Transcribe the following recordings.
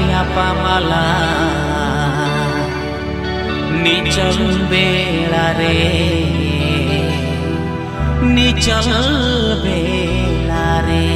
nyapa malam nichal belare nichal belare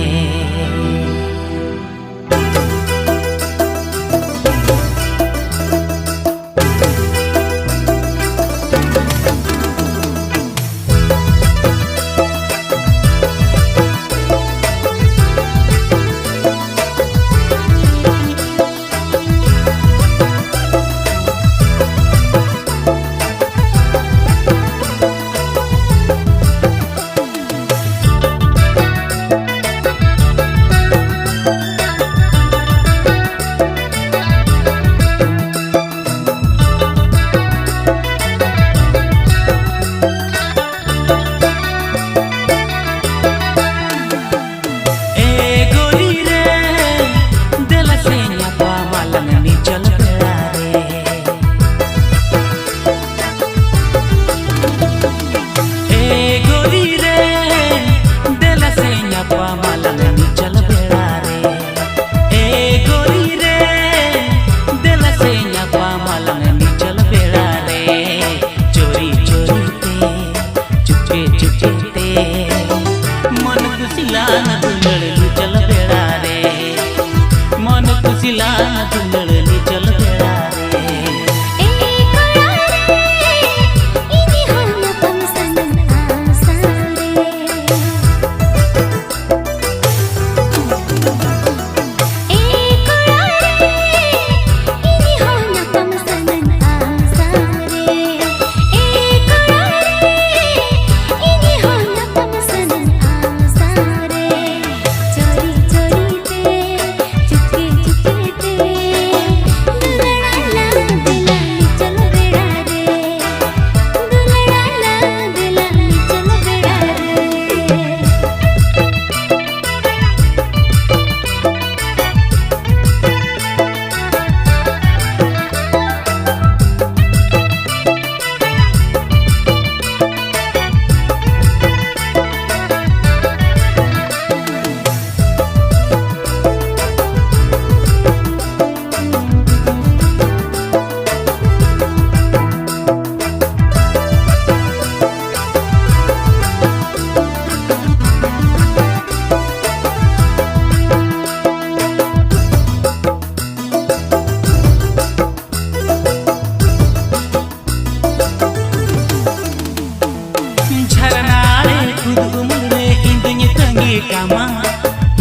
Kama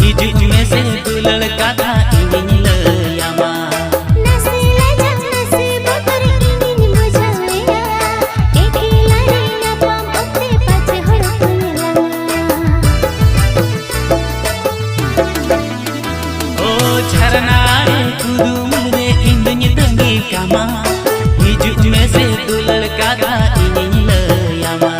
hidup mese tu lelaka ingin leyama nasila jam nasib par ingin bujhaya ekila rina pam ote pache horkulama oh jharna kudum re indunya tangi kama hidup mese tu lelaka ingin leyama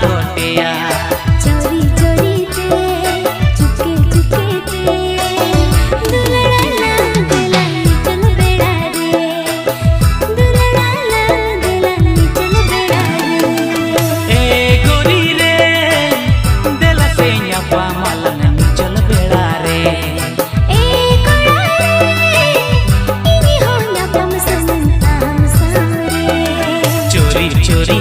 कोटेया चोरी चोरी ते चुपके चुपके ते दुलड़ा लगला चल बेड़ा रे दुलड़ा लगला चल बेड़ा रे ए गोरी रे देला से न्यापा मालन चल बेड़ा रे ए कोड़ा रे इनी हो न्यापा मसंता सारे चोरी चोरी